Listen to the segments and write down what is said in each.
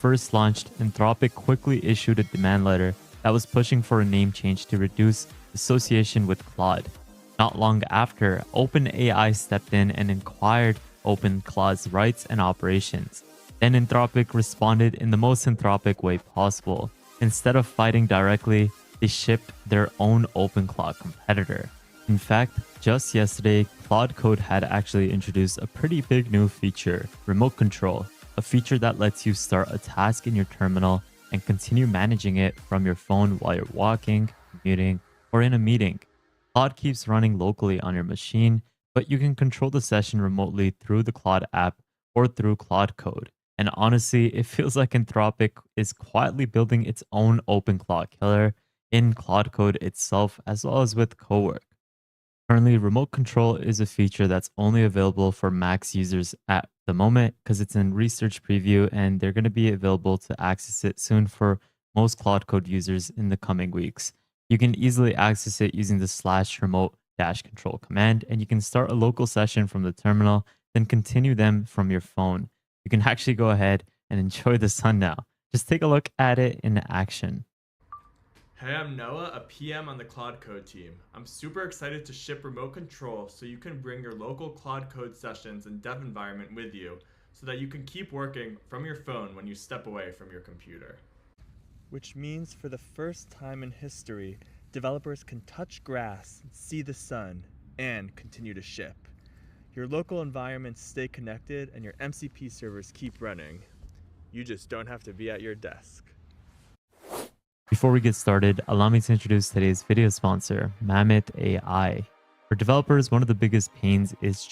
first launched, Anthropic quickly issued a demand letter that was pushing for a name change to reduce association with Claude. Not long after, OpenAI stepped in and inquired OpenClaw's rights and operations. Then Anthropic responded in the most Anthropic way possible. Instead of fighting directly, they shipped their own OpenClaw competitor. In fact, just yesterday, Claude Code had actually introduced a pretty big new feature, remote control, a feature that lets you start a task in your terminal and continue managing it from your phone while you're walking, commuting, or in a meeting. Claude keeps running locally on your machine, but you can control the session remotely through the Claude app or through Claude Code. And honestly, it feels like Anthropic is quietly building its own OpenClaw killer in Claude Code itself, as well as with Cowork. Currently, remote control is a feature that's only available for Max users at the moment because it's in research preview, and they're going to be available to access it soon for most Claude Code users in the coming weeks. You can easily access it using the /remote-control command, and you can start a local session from the terminal, then continue them from your phone. You can actually go ahead and enjoy the sun now. Just take a look at it in action. Hey, I'm Noah, a PM on the Claude Code team. I'm super excited to ship remote control so you can bring your local Claude Code sessions and dev environment with you so that you can keep working from your phone when you step away from your computer. Which means for the first time in history, developers can touch grass, see the sun, and continue to ship. Your local environments stay connected and your MCP servers keep running. You just don't have to be at your desk. Before we get started, allow me to introduce today's video sponsor, Mammoth AI. For developers, one of the biggest pains is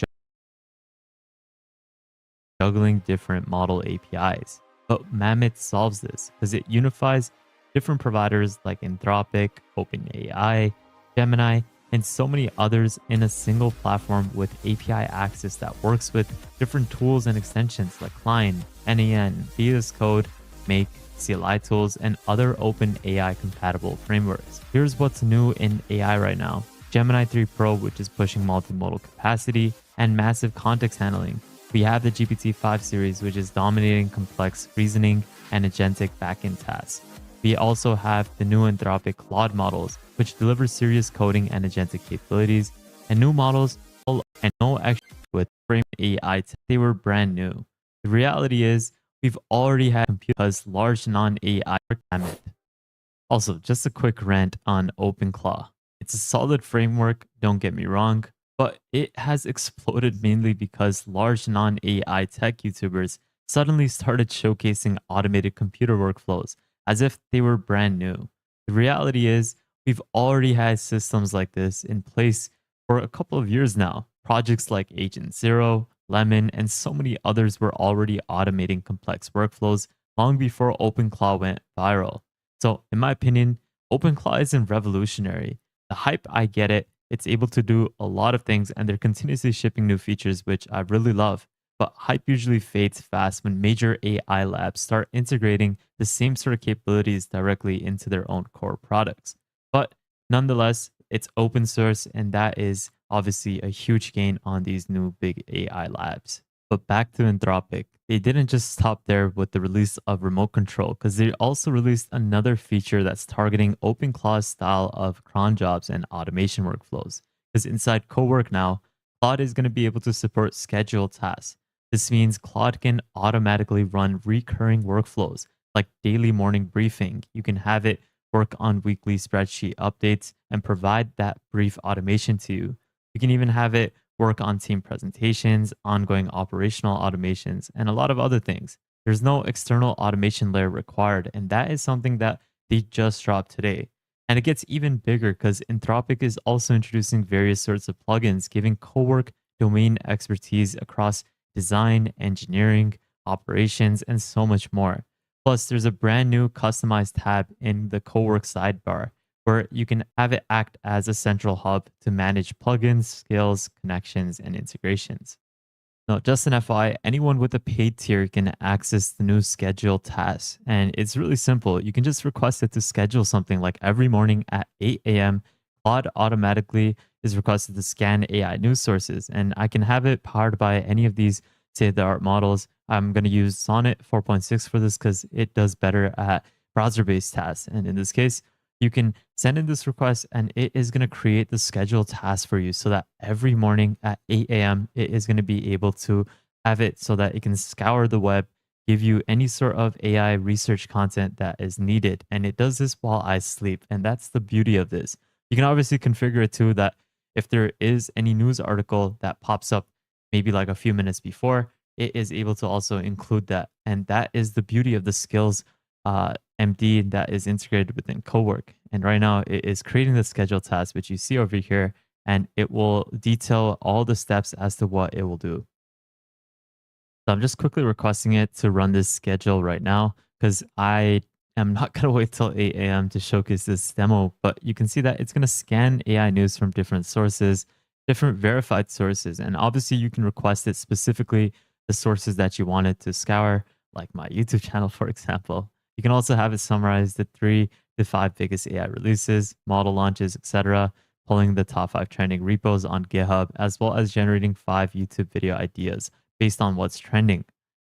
juggling different model APIs. But Mammoth solves this because it unifies different providers like Anthropic, OpenAI, Gemini, and so many others in a single platform with API access that works with different tools and extensions like Cline, NAN, VS Code, Make, CLI tools, and other OpenAI compatible frameworks. Here's what's new in AI right now. Gemini 3 Pro, which is pushing multimodal capacity and massive context handling. We have the GPT-5 series, which is dominating complex reasoning and agentic backend tasks. We also have the new Anthropic Claude models, which deliver serious coding and agentic capabilities, and new models and no extra with frame AI. They were brand new. The reality is, we've already had computers large non-AI Mammoth. Also, just a quick rant on OpenClaw. It's a solid framework, don't get me wrong, but it has exploded mainly because large non-AI tech YouTubers suddenly started showcasing automated computer workflows as if they were brand new. The reality is, we've already had systems like this in place for a couple of years now. Projects like Agent Zero, Lemon, and so many others were already automating complex workflows long before OpenClaw went viral. So, in my opinion, OpenClaw isn't revolutionary. The hype, I get it. It's able to do a lot of things, and they're continuously shipping new features, which I really love. But hype usually fades fast when major AI labs start integrating the same sort of capabilities directly into their own core products. But nonetheless, it's open source, and that is obviously a huge gain on these new big AI labs. But back to Anthropic, they didn't just stop there with the release of remote control, because they also released another feature that's targeting OpenClaw's style of cron jobs and automation workflows. Because inside Cowork now, Claude is going to be able to support scheduled tasks. This means Claude can automatically run recurring workflows like daily morning briefing. You can have it work on weekly spreadsheet updates and provide that brief automation to you. You can even have it work on team presentations, ongoing operational automations, and a lot of other things. There's no external automation layer required, and that is something that they just dropped today. And it gets even bigger because Anthropic is also introducing various sorts of plugins, giving Cowork domain expertise across design, engineering, operations, and so much more. Plus, there's a brand new customized tab in the Cowork sidebar where you can have it act as a central hub to manage plugins, skills, connections, and integrations. Now, just an FYI, anyone with a paid tier can access the new schedule tasks. And it's really simple. You can just request it to schedule something like every morning at 8 a.m. Claude automatically is requested to scan AI news sources, and I can have it powered by any of these state-of-the-art models. I'm going to use Sonnet 4.6 for this because it does better at browser-based tasks. And in this case, you can send in this request and it is going to create the scheduled task for you so that every morning at 8 a.m., it is going to be able to have it so that it can scour the web, give you any sort of AI research content that is needed. And it does this while I sleep. And that's the beauty of this. You can obviously configure it too that if there is any news article that pops up maybe like a few minutes before, it is able to also include that. And that is the beauty of the skills MD that is integrated within Cowork. And right now it is creating the schedule task, which you see over here, and it will detail all the steps as to what it will do. So I'm just quickly requesting it to run this schedule right now because I am not going to wait till 8 a.m. to showcase this demo, but you can see that it's going to scan AI news from different sources, different verified sources. And obviously you can request it specifically the sources that you want it to scour, like my YouTube channel, for example. You can also have it summarize the 3 to 5 biggest AI releases, model launches, etc., pulling the top 5 trending repos on GitHub, as well as generating 5 YouTube video ideas based on what's trending.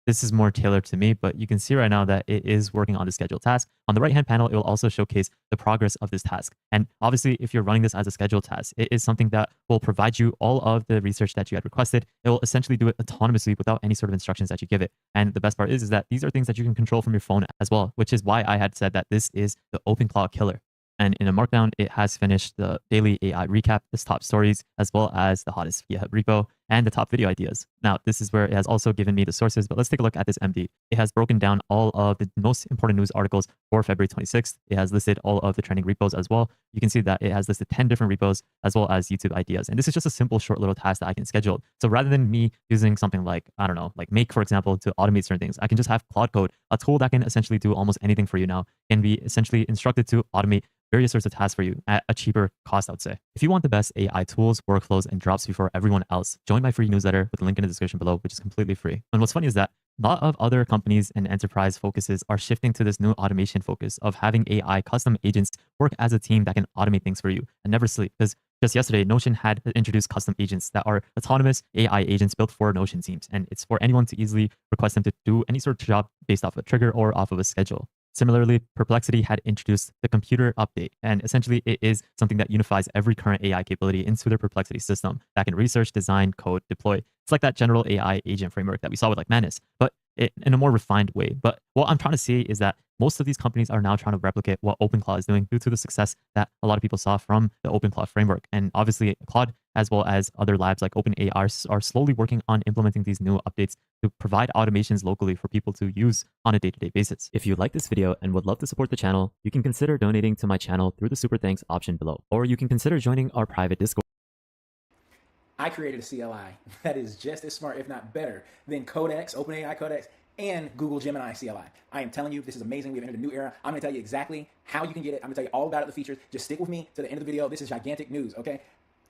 This is more tailored to me, but you can see right now that it is working on the scheduled task. On the right-hand panel, it will also showcase the progress of this task. And obviously, if you're running this as a scheduled task, it is something that will provide you all of the research that you had requested. It will essentially do it autonomously without any sort of instructions that you give it. And the best part is that these are things that you can control from your phone as well, which is why I had said that this is the OpenClaw killer. And in a markdown, it has finished the daily AI recap, the top stories, as well as the hottest GitHub repo and the top video ideas. Now, this is where it has also given me the sources, but let's take a look at this MD. It has broken down all of the most important news articles for February 26th. It has listed all of the trending repos as well. You can see that it has listed 10 different repos as well as YouTube ideas. And this is just a simple, short little task that I can schedule. So rather than me using something like, I don't know, like Make, for example, to automate certain things, I can just have Claude Code, a tool that can essentially do almost anything for you now, can be essentially instructed to automate various sorts of tasks for you at a cheaper cost, I would say. If you want the best AI tools, workflows, and drops before everyone else, join my free newsletter with the link in the description below, which is completely free. And what's funny is that a lot of other companies and enterprise focuses are shifting to this new automation focus of having AI custom agents work as a team that can automate things for you and never sleep. Because just yesterday, Notion had introduced custom agents that are autonomous AI agents built for Notion teams. And it's for anyone to easily request them to do any sort of job based off a trigger or off of a schedule. Similarly, Perplexity had introduced the computer update, and essentially it is something that unifies every current AI capability into their Perplexity system that can research, design, code, deploy. It's like that general AI agent framework that we saw with like Manus, but in a more refined way. But what I'm trying to say is that most of these companies are now trying to replicate what OpenClaw is doing due to the success that a lot of people saw from the OpenClaw framework. And obviously, Claude, as well as other labs like OpenAI, are slowly working on implementing these new updates to provide automations locally for people to use on a day-to-day basis. If you like this video and would love to support the channel, you can consider donating to my channel through the Super Thanks option below, or you can consider joining our private Discord. I created a CLI that is just as smart, if not better, than Codex, OpenAI Codex, and Google Gemini CLI. I am telling you, this is amazing. We've entered a new era. I'm going to tell you exactly how you can get it. I'm going to tell you all about it, the features. Just stick with me to the end of the video. This is gigantic news, okay?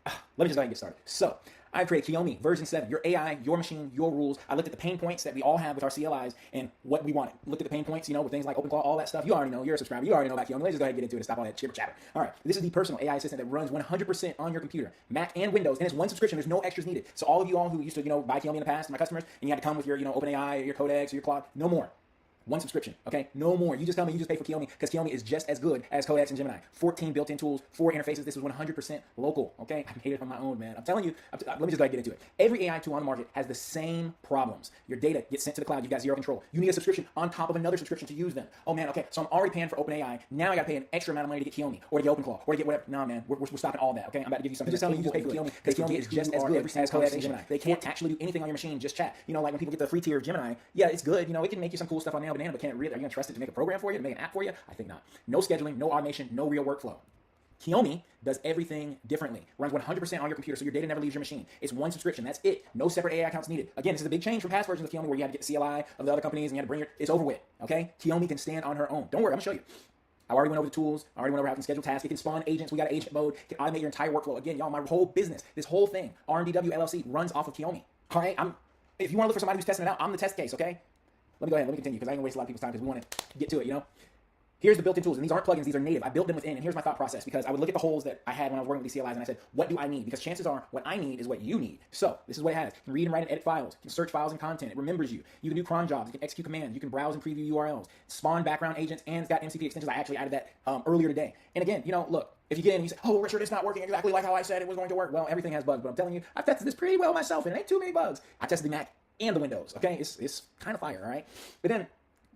Let me just go ahead and get started. So, I created Kiyomi version 7, your AI, your machine, your rules. I looked at the pain points that we all have with our CLIs and what we wanted. Looked at the pain points, you know, with things like OpenClaw, all that stuff. You already know. You're a subscriber. You already know about Kiyomi. Let's just go ahead and get into it and stop all that chitter chatter. All right. This is the personal AI assistant that runs 100% on your computer, Mac and Windows, and it's one subscription. There's no extras needed. So all of you all who used to, buy Kiyomi in the past, my customers, and you had to come with your, OpenAI or your Codex or your Claude, no more. One subscription, okay? No more. You just tell me you just pay for Kiyomi because Kiyomi is just as good as Codex and Gemini. 14 built-in tools, 4 interfaces. This is 100% local, okay? I made it on my own, man. I'm telling you. Let me just go ahead and get into it. Every AI tool on the market has the same problems. Your data gets sent to the cloud. You've got zero control. You need a subscription on top of another subscription to use them. Oh, man, okay. So I'm already paying for OpenAI. Now I got to pay an extra amount of money to get Kiyomi or to get OpenClaw or to get whatever. No, man. We're stopping all that, okay? I'm about to give you something. Just tell me you just pay for Kiyomi because Kiyomi is just as good as Codex and Gemini. They can't actually do anything on your machine, just chat. Like when people get the free tier of Gemini, yeah, it's good. It can make you some cool stuff on Nail Banana, but can it really? Are you going to trust it to make a program for you, to make an app for you? I think not. No scheduling, no automation, no real workflow. Kiyomi does everything differently. Runs 100% on your computer, so your data never leaves your machine. It's one subscription. That's it. No separate AI accounts needed. Again, this is a big change from past versions of Kiyomi where you had to get the CLI of the other companies and you had to bring it's over with, okay? Kiyomi can stand on her own. Don't worry, I'm going to show you. I already went over the tools. I already went over how to schedule tasks. It can spawn agents. We got agent mode. It can automate your entire workflow. Again, y'all, my whole business, this whole thing, RMDW LLC, runs off of Kiyomi. All right? If you want to look for somebody who's testing it out, I'm the test case, okay? Let me go ahead. Let me continue because I ain't going to waste a lot of people's time because we want to get to it, Here's the built-in tools, and these aren't plugins, these are native. I built them within, and here's my thought process, because I would look at the holes that I had when I was working with these CLIs, and I said, what do I need? Because chances are, what I need is what you need. So, this is what it has. You can read and write and edit files. You can search files and content. It remembers you. You can do cron jobs. You can execute commands. You can browse and preview URLs. Spawn background agents, and it's got MCP extensions. I actually added that earlier today. And again, you know, look, if you get in and you say, oh, Richard, it's not working exactly like how I said it was going to work. Well, everything has bugs, but I'm telling you, I've tested this pretty well myself, and it ain't too many bugs. I tested the Mac and the Windows, okay? It's kind of fire, all right? But then,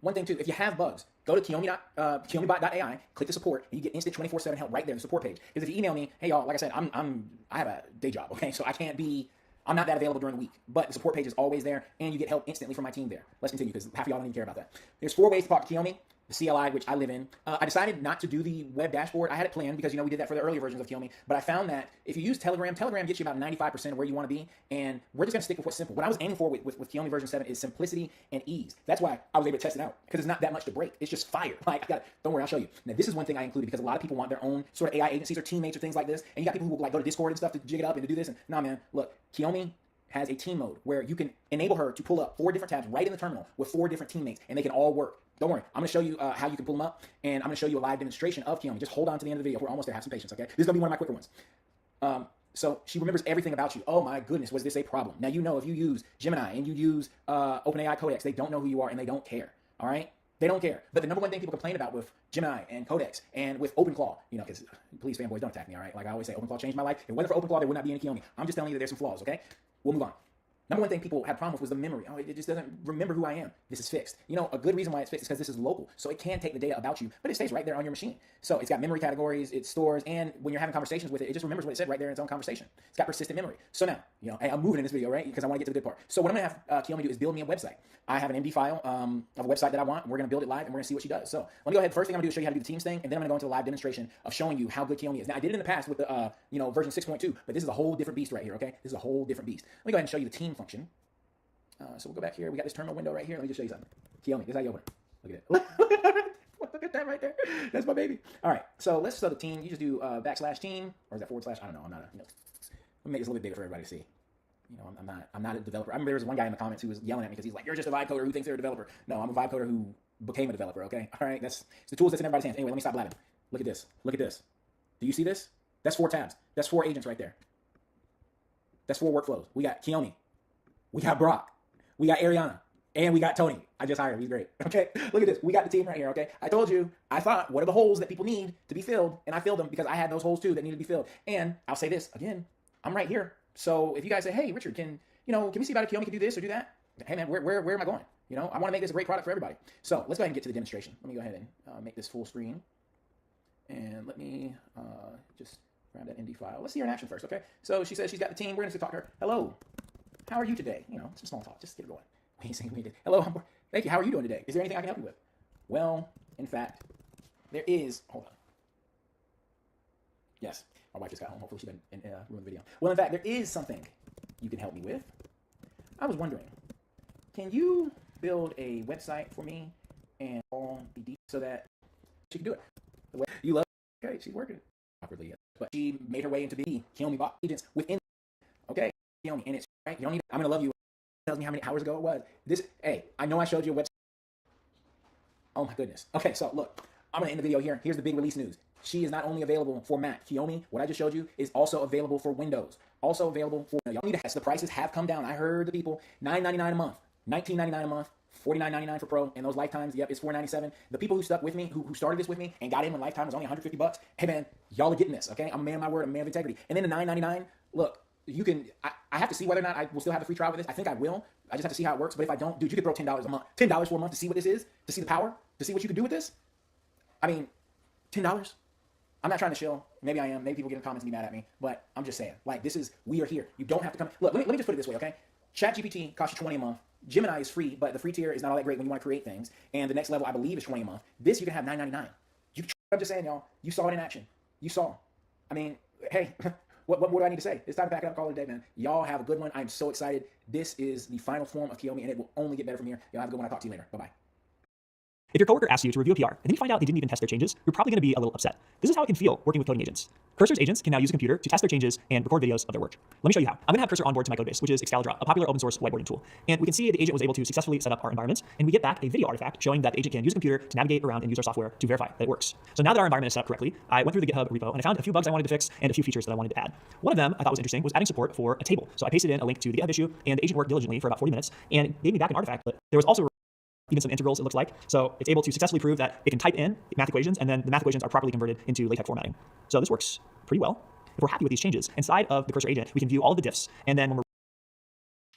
one thing too, if you have bugs, go to KiyomiBot.ai, click the support, and you get instant 24/7 help right there in the support page. Because if you email me, hey y'all, like I said, I have a day job, okay? So I'm not that available during the week, but the support page is always there, and you get help instantly from my team there. Let's continue, because half of y'all don't even care about that. There's 4 ways to talk to Kiyomi. The CLI, which I live in. I decided not to do the web dashboard. I had it planned because, you know, we did that for the earlier versions of Kiyomi, but I found that if you use Telegram gets you about 95% of where you want to be, and we're just going to stick with what's simple. What I was aiming for with Kiyomi version 7 is simplicity and ease. That's why I was able to test it out, because it's not that much to break. It's just fire. Like, don't worry, I'll show you. Now, this is one thing I included because a lot of people want their own sort of AI agencies or teammates or things like this, and you got people who like go to Discord and stuff to jig it up and to do this, and nah, man, look, Kiyomi has a team mode where you can enable her to pull up 4 different tabs right in the terminal with 4 different teammates, and they can all work. Don't worry, I'm going to show you how you can pull them up, and I'm going to show you a live demonstration of Kiyomi. Just hold on to the end of the video. We're almost there. Have some patience, okay? This is going to be one of my quicker ones. So she remembers everything about you. Oh my goodness, was this a problem? Now, you know, if you use Gemini and you use OpenAI Codex, they don't know who you are and they don't care, all right? They don't care. But the number one thing people complain about with Gemini and Codex and with OpenClaw, you know, because please, fanboys, don't attack me, all right? Like I always say, OpenClaw changed my life. If it wasn't for OpenClaw, there would not be any Kiyomi. I'm just telling you that there's some flaws, okay? We'll move on. Number one thing people had problems with was the memory. Oh, it just doesn't remember who I am. This is fixed. You know, a good reason why it's fixed is because this is local. So it can take the data about you, but it stays right there on your machine. So it's got memory categories, it stores, and when you're having conversations with it, it just remembers what it said right there in its own conversation. It's got persistent memory. So now, you know, hey, I'm moving in this video, right? Because I want to get to the good part. So what I'm going to have Kiyomi do is build me a website. I have an MD file of a website that I want. We're going to build it live, and we're going to see what she does. So let me go ahead. First thing I'm going to do is show you how to do the Teams thing, and then I'm going to go into a live demonstration of showing you how good Kiyomi is. Now, I did it in the past with the, you know, version 6.2, but this is a whole different beast right here, okay? This is a whole different beast. Let me go ahead and show you the team function. So we'll go back here. We got this terminal window right here. Let me just show you something. Kiyomi, this is how you open it. Look at it. Look at that right there. That's my baby. All right. So let's start the team. You just do /team, or is that /? I don't know. I'm not a, you know. Let me make this a little bit bigger for everybody to see. You know, I'm not a developer. I remember there was one guy in the comments who was yelling at me because he's like, "You're just a vibe coder who thinks they're a developer." No, I'm a vibe coder who became a developer. Okay. All right. It's the tools that's in everybody's hands. Anyway, let me stop blabbing. Look at this. Look at this. Do you see this? That's 4 tabs. That's 4 agents right there. That's 4 workflows. We got Kiyomi. We got Brock. We got Ariana, and we got Tony. I just hired him. He's great. Okay, look at this. We got the team right here, okay? I told you, I thought, what are the holes that people need to be filled? And I filled them because I had those holes too that needed to be filled. And I'll say this, again, I'm right here. So if you guys say, hey, Richard, can we see about a Kiyomi can do this or do that? Hey, man, where am I going? You know, I want to make this a great product for everybody. So let's go ahead and get to the demonstration. Let me go ahead and make this full screen. And let me just grab that MD file. Let's see her in action first, okay? So she says she's got the team. We're going to talk to her. Hello. How are you today? You know, some small talk. Just get it going. Hello. Thank you. How are you doing today? Is there anything I can help you with? Well, in fact, there is. Hold on. Yes. My wife just got home. Hopefully she didn't ruin the video. Well, in fact, there is something you can help me with. I was wondering, can you build a website for me and all be deep so that she can do it? The way you love it. Okay, she's working awkwardly yet. But she made her way into the Kiyomi bot agents within. Okay, Kiyomi, and it's right. You don't need. I'm gonna love you. It tells me how many hours ago it was. This. Hey, I know I showed you a website. Oh my goodness. Okay, so look, I'm gonna end the video here. Here's the big release news. She is not only available for Mac. Kiyomi, what I just showed you, is also available for Windows. Also available for y'all need to. The prices have come down. I heard the people $9.99 a month, $19.99 a month, $49.99 for Pro, and those lifetimes, yep, it's $4.97. The people who stuck with me, who started this with me and got in when lifetime was only $150, hey man, y'all are getting this, okay? I'm a man of my word, I'm a man of integrity. And then the $9.99, look, you can, I have to see whether or not I will still have a free trial with this. I think I will. I just have to see how it works. But if I don't, dude, you could throw $10 a month, $10 for a month to see what this is, to see the power, to see what you can do with this. I mean, $10. I'm not trying to shill. Maybe I am. Maybe people get in the comments and be mad at me. But I'm just saying, like, this is, we are here. You don't have to come. Look, let me just put it this way, okay? ChatGPT costs you $20 a month. Gemini is free, but the free tier is not all that great when you want to create things. And the next level, I believe, is $20 a month. This, you can have $9.99. I'm just saying, y'all, you saw it in action. You saw. I mean, hey, what more do I need to say? It's time to pack it up, call it a day, man. Y'all have a good one. I'm so excited. This is the final form of Kiyomi, and it will only get better from here. Y'all have a good one. I'll talk to you later. Bye-bye. If your coworker asks you to review a PR and then you find out they didn't even test their changes, you're probably going to be a little upset. This is how it can feel working with coding agents. Cursor's agents can now use a computer to test their changes and record videos of their work. Let me show you how. I'm going to have Cursor onboard to my codebase, which is Excalibur, a popular open source whiteboarding tool. And we can see the agent was able to successfully set up our environment, and we get back a video artifact showing that the agent can use a computer to navigate around and use our software to verify that it works. So now that our environment is set up correctly, I went through the GitHub repo and I found a few bugs I wanted to fix and a few features that I wanted to add. One of them I thought was interesting was adding support for a table. So I pasted in a link to the GitHub issue, and the agent worked diligently for about 40 minutes and gave me back an artifact. But there was also even some integrals, it looks like. So it's able to successfully prove that it can type in math equations, and then the math equations are properly converted into LaTeX formatting. So this works pretty well. If we're happy with these changes, inside of the Cursor agent, we can view all of the diffs, and then when we're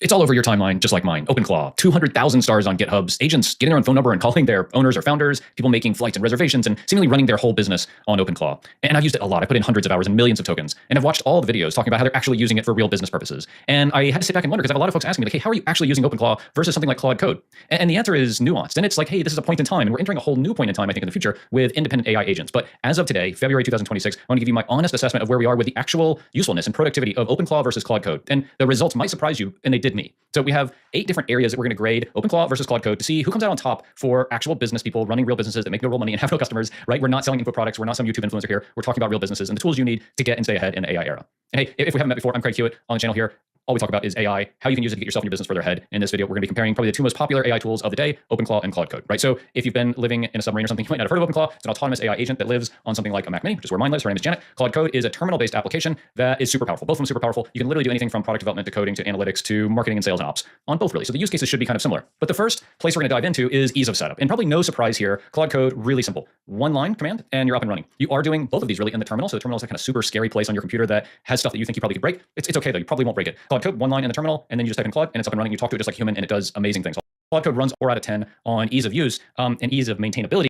It's all over your timeline, just like mine. OpenClaw, 200,000 stars on GitHub's agents getting their own phone number and calling their owners or founders, people making flights and reservations, and seemingly running their whole business on OpenClaw. And I've used it a lot. I put in hundreds of hours and millions of tokens, and I've watched all the videos talking about how they're actually using it for real business purposes. And I had to sit back and wonder, because I have a lot of folks asking me, like, hey, how are you actually using OpenClaw versus something like Claude Code? And the answer is nuanced. And it's like, hey, this is a point in time, and we're entering a whole new point in time, I think, in the future with independent AI agents. But as of today, February 2026, I want to give you my honest assessment of where we are with the actual usefulness and productivity of OpenClaw versus Claude Code. And the results might surprise you, and they did me. So we have 8 different areas that we're going to grade OpenClaw versus Claude Code to see who comes out on top for actual business people running real businesses that make no real money and have no customers, right? We're not selling info products. We're not some YouTube influencer here. We're talking about real businesses and the tools you need to get and stay ahead in the AI era. And hey, if we haven't met before, I'm Craig Hewitt on the channel here. All we talk about is AI, how you can use it to get yourself and your business further ahead. In this video, we're going to be comparing probably the 2 most popular AI tools of the day, OpenClaw and Claude Code, right? So if you've been living in a submarine or something, you might not have heard of OpenClaw. It's an autonomous AI agent that lives on something like a Mac Mini, which is where mine lives. Her name is Janet. Claude Code is a terminal-based application that is super powerful. Both of them super powerful. You can literally do anything from product development to coding to analytics to marketing and sales and ops on both, really. So the use cases should be kind of similar. But the first place we're going to dive into is ease of setup. And probably no surprise here, Claude Code, really simple. 1-line command and you're up and running. You are doing both of these really in the terminal. So the terminal is a kind of super scary place on your computer that has stuff that you think you probably could break. It's okay though. You probably won't break it. Claude Code, 1 line in the terminal, and then you just type in Claude and it's up and running. You talk to it just like a human and it does amazing things. Claude Code runs 4 out of 10 on ease of use and ease of maintainability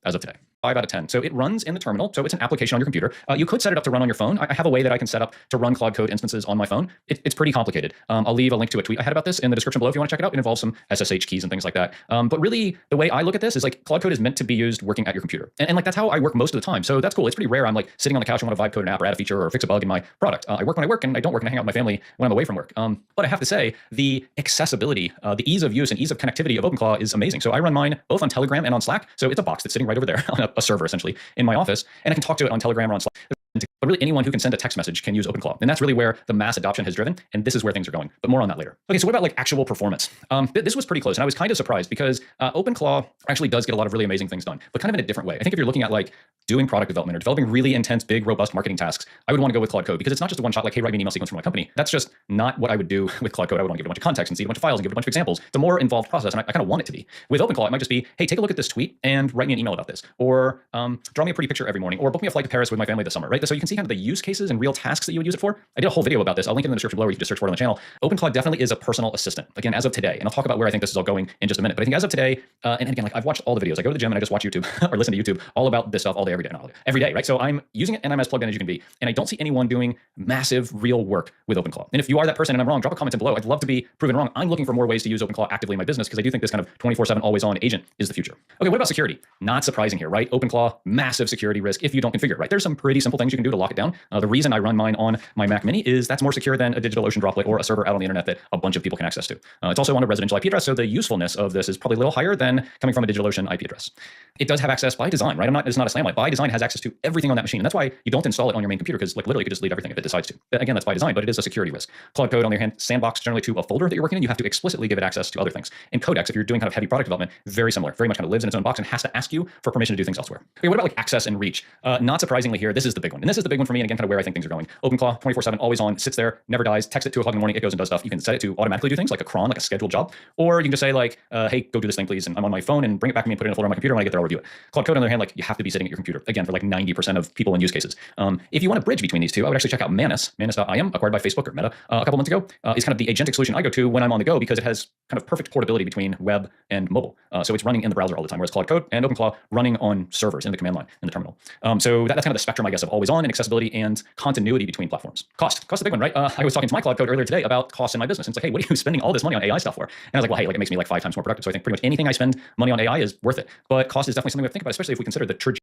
as of today. 5 out of 10. So it runs in the terminal. So it's an application on your computer. You could set it up to run on your phone. I have a way that I can set up to run Claude Code instances on my phone. It's pretty complicated. I'll leave a link to a tweet I had about this in the description below if you want to check it out. It involves some SSH keys and things like that. But really, the way I look at this is like Claude Code is meant to be used working at your computer. And like that's how I work most of the time. So that's cool. It's pretty rare. I'm like sitting on the couch and want to vibe code an app or add a feature or fix a bug in my product. I work when I work and I don't work and I hang out with my family when I'm away from work. But I have to say the accessibility, the ease of use and ease of connectivity of OpenClaw is amazing. So I run mine both on Telegram and on Slack. So it's a box that's sitting right over there on a server essentially in my office, and I can talk to it on Telegram or on Slack. But really anyone who can send a text message can use OpenClaw. And that's really where the mass adoption has driven. And this is where things are going. But more on that later. Okay, so what about like actual performance? This was pretty close. And I was kind of surprised because OpenClaw actually does get a lot of really amazing things done, but kind of in a different way. I think if you're looking at like doing product development or developing really intense, big, robust marketing tasks, I would want to go with Claude Code because it's not just a one shot like, hey, write me an email sequence from my company. That's just not what I would do with Claude Code. I would want to give it a bunch of context and see a bunch of files and give it a bunch of examples. It's a more involved process. And I kind of want it to be. With OpenClaw, it might just be, hey, take a look at this tweet and write me an email about this. Or draw me a pretty picture every morning. Or book me a flight to Paris with my family this summer, right? So you can see kind of the use cases and real tasks that you would use it for. I did a whole video about this. I'll link it in the description below where you can just search for it on the channel. OpenClaw definitely is a personal assistant. Again, as of today, and I'll talk about where I think this is all going in just a minute. But I think as of today, and again, like I've watched all the videos. I go to the gym and I just watch YouTube or listen to YouTube all about this stuff all day, every day, not all day, every day, right? So I'm using it and I'm as plugged in as you can be. And I don't see anyone doing massive real work with OpenClaw. And if you are that person and I'm wrong, drop a comment in below. I'd love to be proven wrong. I'm looking for more ways to use OpenClaw actively in my business because I do think this kind of 24/7 always on agent is the future. Okay, what about security? Not surprising here, right? OpenClaw, massive security risk if you don't configure it, right? There's some pretty simple things you can do to lock it down. The reason I run mine on my Mac Mini is that's more secure than a DigitalOcean droplet or a server out on the internet that a bunch of people can access to. It's also on a residential IP address, so the usefulness of this is probably a little higher than coming from a DigitalOcean IP address. It does have access by design, right? It's not a slam light. By design, it has access to everything on that machine. And that's why you don't install it on your main computer because like literally you could just delete everything if it decides to. But again, that's by design, but it is a security risk. Claude Code, on the other hand, sandbox generally to a folder that you're working in. You have to explicitly give it access to other things. And Codex, if you're doing kind of heavy product development, very similar, very much kind of lives in its own box and has to ask you for permission to do things elsewhere. Okay, what about like access and reach? Not surprisingly here, this is the big one. And this is the big one for me, and again, kind of where I think things are going. OpenClaw, 24/7, always on, sits there, never dies, text it 2 o'clock in the morning, it goes and does stuff. You can set it to automatically do things like a cron, like a scheduled job, or you can just say like, hey, go do this thing, please. And I'm on my phone and bring it back to me and put it in a folder on my computer. When I get there, I'll review it. Claude Code, on the other hand, like you have to be sitting at your computer, again, for like 90% of people and use cases. If you want to bridge between these two, I would actually check out Manus, Manus.im, acquired by Facebook or Meta a couple months ago, is kind of the agentic solution I go to when I'm on the go because it has kind of perfect portability between web and mobile. So it's running in the browser all the time, whereas Claude Code and OpenClaw running on servers in the command line in the terminal. So that's kind of the spectrum, I guess, of always on and accessibility and continuity between platforms. Cost is a big one, right? I was talking to my Claude Code earlier today about costs in my business. And it's like, hey, what are you spending all this money on AI stuff for? And I was like, well, hey, like it makes me like 5 times more productive. So I think pretty much anything I spend money on AI is worth it. But cost is definitely something we have to think about, especially if we consider the trajectory.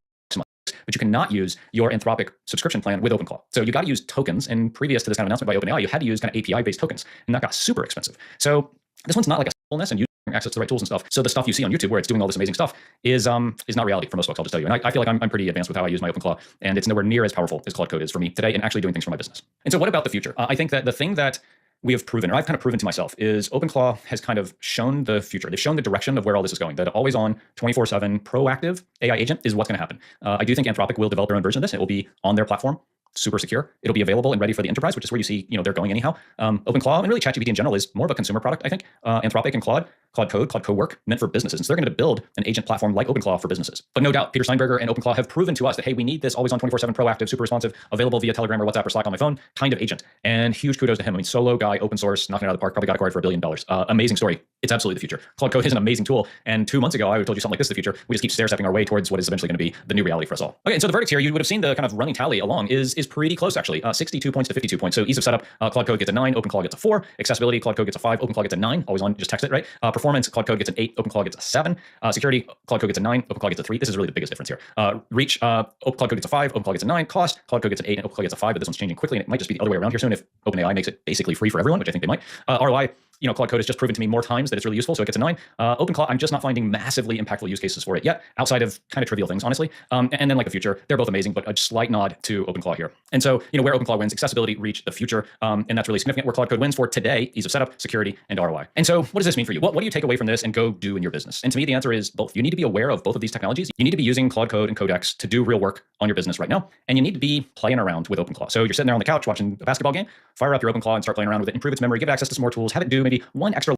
But you cannot use your Anthropic subscription plan with OpenClaw. So you got to use tokens. And previous to this kind of announcement by OpenAI, you had to use kind of API-based tokens, and that got super expensive. So this one's not like a simpleness and access to the right tools and stuff. So the stuff you see on YouTube where it's doing all this amazing stuff is not reality for most folks, I'll just tell you. And I feel like I'm pretty advanced with how I use my OpenClaw, and it's nowhere near as powerful as Claude Code is for me today and actually doing things for my business. And so what about the future? I think that the thing that we have proven, or I've kind of proven to myself, is OpenClaw has kind of shown the future. They've shown the direction of where all this is going, that always on, 24/7, proactive AI agent is what's going to happen. I do think Anthropic will develop their own version of this. It will be on their platform, super secure. It'll be available and ready for the enterprise, which is where you see, they're going anyhow. OpenClaw and really ChatGPT in general is more of a consumer product, I think. Anthropic and Claude Code, Claude Co-work, meant for businesses. And so they're going to build an agent platform like OpenClaw for businesses. But no doubt, Peter Steinberger and OpenClaw have proven to us that, hey, we need this always on 24/7, proactive, super responsive, available via Telegram or WhatsApp or Slack on my phone kind of agent. And huge kudos to him. I mean, solo guy, open source, knocking it out of the park, probably got acquired for $1 billion. Amazing story. It's absolutely the future. Claude Code is an amazing tool. And 2 months ago, I would have told you something like this is the future. We just keep stair-stepping our way towards what is eventually going to be the new reality for us all. Okay, and so the verdict here, you would have seen the kind of running tally along is pretty close, actually. 62 points to 52 points. So ease of setup, Claude Code gets a 9, OpenClaw gets a 4. Accessibility, Claude Code gets a 5, OpenClaw gets a 9. Always on, just text it, right? Performance, Claude Code gets an 8, OpenClaw gets a 7. Security, Claude Code gets a 9, OpenClaw gets a 3. This is really the biggest difference here. Reach, Claude Code gets a 5, OpenClaw gets a 9. Cost, Claude Code gets an 8, and OpenClaw gets a 5, but this one's changing quickly, and it might just be the other way around here soon if OpenAI makes it basically free for everyone, which I think they might. ROI, Claude Code has just proven to me more times that it's really useful, so it gets a 9. OpenClaw, I'm just not finding massively impactful use cases for it yet, outside of kind of trivial things, honestly. And then like the future, they're both amazing, but a slight nod to OpenClaw here. And so, where OpenClaw wins, accessibility, reach, the future, and that's really significant. Where Claude Code wins for today, ease of setup, security, and ROI. And so, what does this mean for you? What do you take away from this and go do in your business? And to me, the answer is both. You need to be aware of both of these technologies. You need to be using Claude Code and Codex to do real work on your business right now, and you need to be playing around with OpenClaw. So you're sitting there on the couch watching a basketball game, fire up your OpenClaw and start playing around with it, improve its memory, give it access to some more tools, have it do maybe one extra.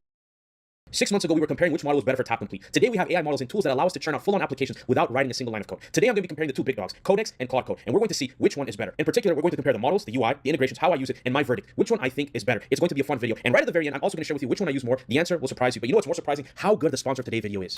6 months ago, we were comparing which model was better for tap complete. Today, we have AI models and tools that allow us to churn out full-on applications without writing a single line of code. Today, I'm going to be comparing the two big dogs, Codex and Claude Code, and we're going to see which one is better. In particular, we're going to compare the models, the UI, the integrations, how I use it, and my verdict. Which one I think is better. It's going to be a fun video. And right at the very end, I'm also going to share with you which one I use more. The answer will surprise you, but you know what's more surprising? How good the sponsor of today's video is.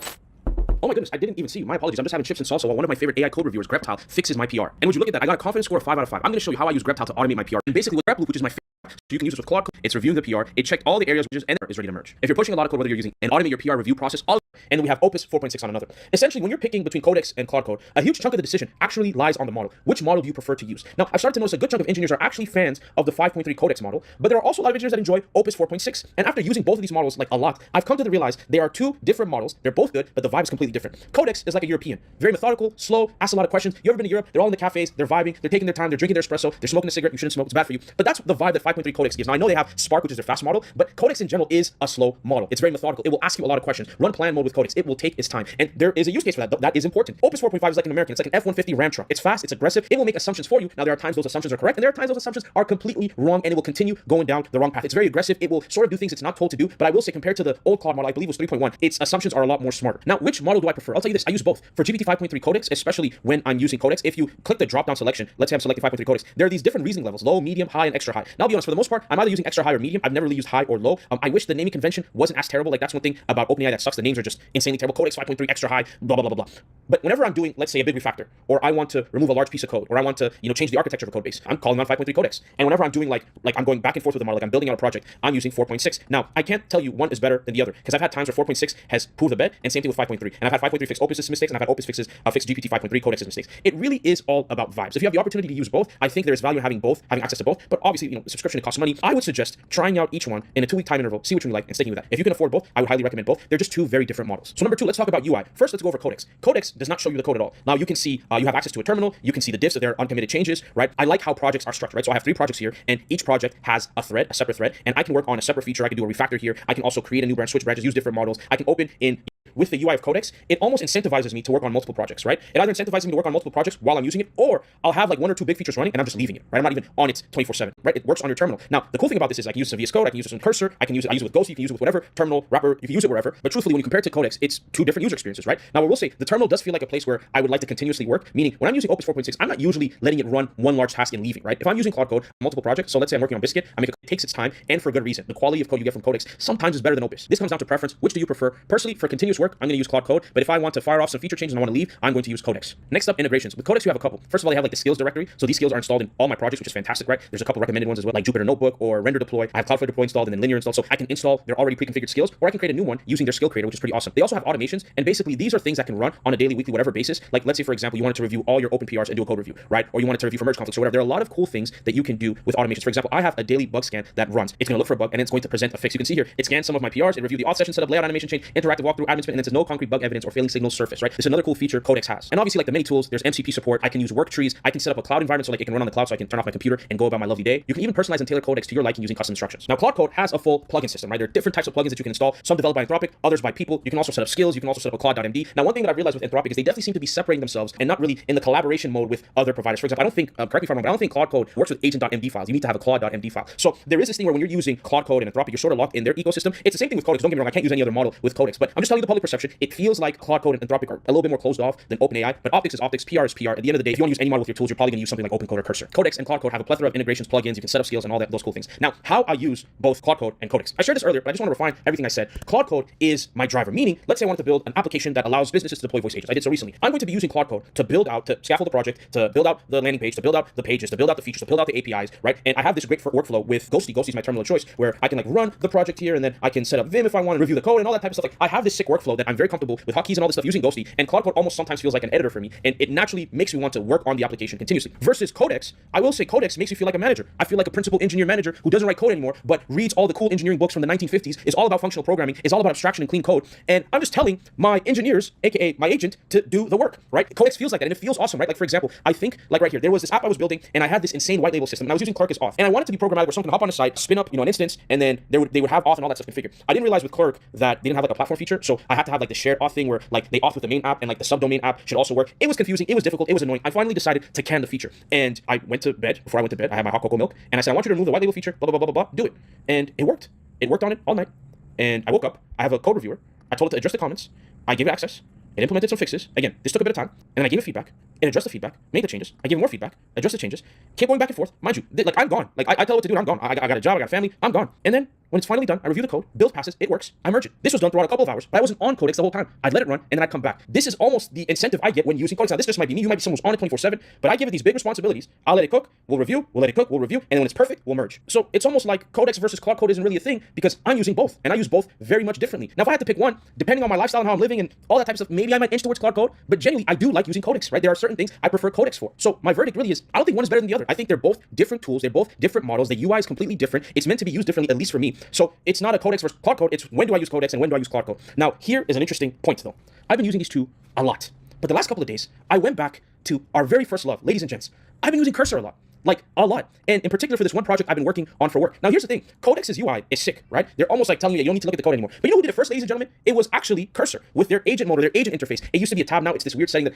Oh my goodness, I didn't even see you. My apologies. I'm just having chips and salsa while one of my favorite AI code reviewers, GrepTile, fixes my PR. And would you look at that? I got a confidence score of 5 out of 5. I'm going to show you how I use GrepTile to automate my PR. And basically with GrepLoop, which is my favorite, so you can use this with Claude Code. It's reviewing the PR. It checked all the areas which is and is ready to merge. If you're pushing a lot of code, whether you're using and automate your PR review process, all and then we have Opus 4.6 on another. Essentially, when you're picking between Codex and Claude Code, a huge chunk of the decision actually lies on the model. Which model do you prefer to use? Now, I've started to notice a good chunk of engineers are actually fans of the 5.3 Codex model, but there are also a lot of engineers that enjoy Opus 4.6. And after using both of these models like a lot, I've come to realize they are two different models. They're both good, but the vibe is completely different. Codex is like a European, very methodical, slow, asks a lot of questions. You ever been to Europe? They're all in the cafes, they're vibing, they're taking their time, they're drinking their espresso, they're smoking a cigarette. You shouldn't smoke, it's bad for you. But that's the vibe that 5.3 Codex gives. Now, I know they have Spark, which is their fast model, but Codex in general is a slow model. It's very methodical. It will ask you a lot of questions. Run plan mode with Codex. It will take its time. And there is a use case for that. That is important. Opus 4.5 is like an American. It's like an F-150 Ram truck. It's fast, it's aggressive. It will make assumptions for you. Now, there are times those assumptions are correct, and there are times those assumptions are completely wrong, and it will continue going down the wrong path. It's very aggressive. It will sort of do things it's not told to do, but I will say compared to the old Claude model, I believe it was 3.1, its assumptions are a lot more smarter. Now, which model do I prefer? I'll tell you this. I use both. For GPT 5.3 Codex, especially when I'm using Codex, if you click the drop-down selection, let's say I'm selecting 5.3 Codex, there are these different reasoning levels, low, medium, high, and extra high. Now, I'll be honest, for the most part, I'm either using extra high or medium. I've never really used high or low. I wish the naming convention wasn't as terrible. Like, that's one thing about OpenAI that sucks. The names are just insanely terrible. Codex 5.3 extra high, blah, blah, blah, blah. But whenever I'm doing, let's say, a big refactor, or I want to remove a large piece of code, or I want to, change the architecture of a code base, I'm calling on 5.3 Codex. And whenever I'm doing like I'm going back and forth with the model, like I'm building out a project, I'm using 4.6. Now, I can't tell you one is better than the other, because I've had times where 4.6 has proved the bet, and same thing with 5.3. And I've had 5.3 fix Opus's mistakes, and I've had Opus fix GPT 5.3 Codex's mistakes. It really is all about vibes. If you have the opportunity to use both, I think there's value in having both, having access to both. But obviously, the subscription costs money. I would suggest trying out each one in a 2-week time interval, see which one you like, and sticking with that. If you can afford both, I would highly recommend both. They're just two very different models. So number 2, let's talk about UI. First, let's go over Codex. Codex does not show you the code at all. Now, you can see you have access to a terminal. You can see the diffs of their uncommitted changes, right? I like how projects are structured, right? So I have 3 projects here, and each project has a thread, a separate thread, and I can work on a separate feature. I can do a refactor here. I can also create a new branch, switch branches, use different models. I can open in with the UI of Codex. It almost incentivizes me to work on multiple projects, right? It either incentivizes me to work on multiple projects while I'm using it, or I'll have like 1 or 2 big features running and I'm just leaving it, right? I'm not even on it 24/7, right? It works on your terminal. Now, the cool thing about this is I can use it in VS Code, I can use it in Cursor, I use it with Ghost, you can use it with whatever terminal wrapper, you can use it wherever. But truthfully, when you compare it to Codex, it's 2 different user experiences, right? Now, I will say the terminal does feel like a place where I would like to continuously work, meaning when I'm using Opus 4.6, I'm not usually letting it run one large task and leaving, right? If I'm using Claude Code, multiple projects, so let's say I'm working on Biscuit, it takes its time and for good reason. The quality of code you get from Codex sometimes is better than Opus. This comes down to preference. Which do you prefer? Personally, for continuous work, work, I'm going to use Claude Code. But if I want to fire off some feature changes and I want to leave, I'm going to use Codex. Next up, integrations. With Codex, you have a couple. First of all, they have like the skills directory. So these skills are installed in all my projects, which is fantastic, right? There's a couple recommended ones as well, like Jupyter Notebook or Render Deploy. I have Cloudflare Deploy installed and then Linear installed. So I can install their already pre-configured skills, or I can create a new one using their skill creator, which is pretty awesome. They also have automations, and basically these are things that can run on a daily, weekly, whatever basis. Like let's say, for example, you wanted to review all your open PRs and do a code review, right? Or you wanted to review for merge conflicts or whatever. There are a lot of cool things that you can do with automations. For example, I have a daily bug scan that runs. It's going to look for a bug and it's going to present a fix. You can see here, it scans some of my PRs, it reviewed the auth session setup, layout animation change, interactive walkthrough, admin spin, and then says no concrete bug evidence or failing signals surface, right? This is another cool feature Codex has. And obviously, like the many tools, there's MCP support. I can use work trees. I can set up a cloud environment so like it can run on the cloud so I can turn off my computer and go about my lovely day. You can even personalize and tailor Codex to your liking using custom instructions. Now, Claude Code has a full plugin system, right? There are different types of plugins that you can install. Some developed by Anthropic, others by people. You can also set up skills. You can also set up a Claude.md. Now, one thing that I've realized with Anthropic is they definitely seem to be separating themselves and not really in the collaboration mode with other providers. For example, I don't think, correct me if I'm wrong, but I don't think Claude Code works with agent.md files. You need to have a Claude.md file. So there is this thing where when you're using Claude Code and Anthropic, you're sort of locked in their ecosystem. It's the same thing with Codex. Don't get me wrong, I can't use any other model with Codex, but I'm just telling you the public perception. It feels like Claude Code and Anthropic are a little bit more closed off than OpenAI, but optics is optics, PR is PR. At the end of the day, if you want to use any model with your tools, you're probably going to use something like OpenCode or Cursor. Codex and Claude Code have a plethora of integrations, plugins, you can set up skills and all that, those cool things. Now, how I use both Claude Code and Codex. I shared this earlier, but I just want to refine everything I said. Claude Code is my driver, meaning, let's say I wanted to build an application that allows businesses to deploy voice agents. I did so recently. I'm going to be using Claude Code to build out, to scaffold the project, to build out the landing page, to build out the pages, to build out the features, to build out the APIs, right? And I have this great workflow with Ghosty. Ghosty is my terminal of choice, where I can like run the project here, and then I can set up Vim if I want to review the code and all that type of stuff. Like I have this sick workflow that I'm very comfortable with hotkeys and all this stuff using Ghosty, and Claude Code almost sometimes feels like an editor for me, and it naturally makes me want to work on the application continuously. Versus Codex, I will say Codex makes me feel like a manager. I feel like a principal engineer manager who doesn't write code anymore, but reads all the cool engineering books from the 1950s, is all about functional programming, is all about abstraction and clean code, and I'm just telling my engineers, aka my agent, to do the work, right? Codex feels like that, and it feels awesome, right? Like for example, I think like right here, there was this app I was building, and I had this insane white label system, and I was using Clerk as auth, and I wanted to be programmatic where someone can hop on a site, spin up, an instance, and then they would have auth and all that stuff configured. I didn't realize with Clerk that they didn't have like a platform feature, so I had to have like the shared auth thing where like they auth with the main app and like the subdomain app should also work. It was confusing, it was difficult, it was annoying. I finally decided to can the feature, and I went to bed. Before I went to bed, I had my hot cocoa milk, and I said, I want you to remove the white label feature, blah blah blah blah blah, do it, and it worked. It worked on it all night, and I woke up. I have a code reviewer. I told it to address the comments. I gave it access. It implemented some fixes. Again, this took a bit of time, and then I gave it feedback. It addressed the feedback, made the changes. I gave it more feedback, addressed the changes. Kept going back and forth. Mind you, like I'm gone. Like I tell it what to do, and I'm gone. I got a job, I got a family, I'm gone. And then when it's finally done, I review the code, build passes, it works, I merge it. This was done throughout a couple of hours, but I wasn't on Codex the whole time. I'd let it run, and then I'd come back. This is almost the incentive I get when using Codex. Now, this just might be me. You might be someone who's on it 24/7, but I give it these big responsibilities. I'll let it cook, we'll review, we'll let it cook, we'll review, and then when it's perfect, we'll merge. So it's almost like Codex versus Claude Code isn't really a thing because I'm using both, and I use both very much differently. Now, if I had to pick one, depending on my lifestyle and how I'm living and all that type of stuff, maybe I might inch towards Claude Code, but generally, I do like using Codex, right? There are certain things I prefer Codex for. So my verdict really is, I don't think one is better than the other. I think they're both different tools, they're both different models, the UI is completely different, it's meant to be used differently, at least for me. So it's not a Codex versus Claude Code, it's when do I use Codex and when do I use Claude Code. Now, here is an interesting point though. I've been using these two a lot, but the last couple of days, I went back to our very first love, ladies and gents. I've been using Cursor a lot. Like a lot. And in particular for this one project I've been working on for work. Now here's the thing, Codex's UI is sick, right? They're almost like telling you that you don't need to look at the code anymore. But you know who did it first, ladies and gentlemen? It was actually Cursor with their agent mode, their agent interface. It used to be a tab, now it's this weird setting that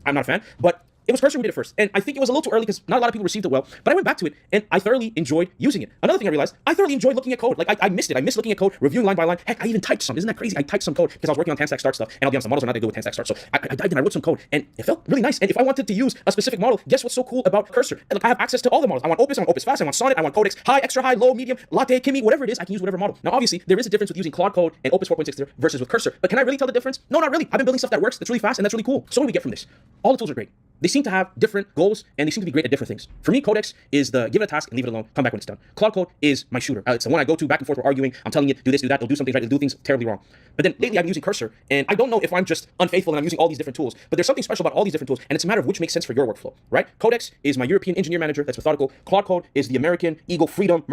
I'm not a fan, but it was Cursor who did it first. And I think it was a little too early because not a lot of people received it well, but I went back to it and I thoroughly enjoyed using it. Another thing I realized, I thoroughly enjoyed looking at code. Like I missed it. I missed looking at code, reviewing line by line. Heck, I even typed some. Isn't that crazy? I typed some code because I was working on 10-stack start stuff, and I'll be honest, the models are not that good with 10-stack start. So I dived in, I wrote some code, and it felt really nice. And if I wanted to use a specific model, guess what's so cool about Cursor? Like I have access to all the models. I want Opus Fast, I want Sonnet, I want Codex, high, extra high, low, medium, latte, Kimi, whatever it is, I can use whatever model. Now obviously, there is a difference with using Claude Code and Opus 4.6 versus with Cursor, but can I really tell the difference? No, not really. I've been building stuff that works, that's really fast, and that's really cool. So what do we get from this? All the tools are great. They seem to have different goals, and they seem to be great at different things. For me, Codex is the give it a task and leave it alone, come back when it's done. Claude Code is my shooter. It's the one I go to back and forth, we're arguing, I'm telling it, do this, do that, they'll do something right, they'll do things terribly wrong. But then lately I've been using Cursor, and I don't know if I'm just unfaithful and I'm using all these different tools, but there's something special about all these different tools, and it's a matter of which makes sense for your workflow, right? Codex is my European engineer manager that's methodical. Claude Code is the American Eagle Freedom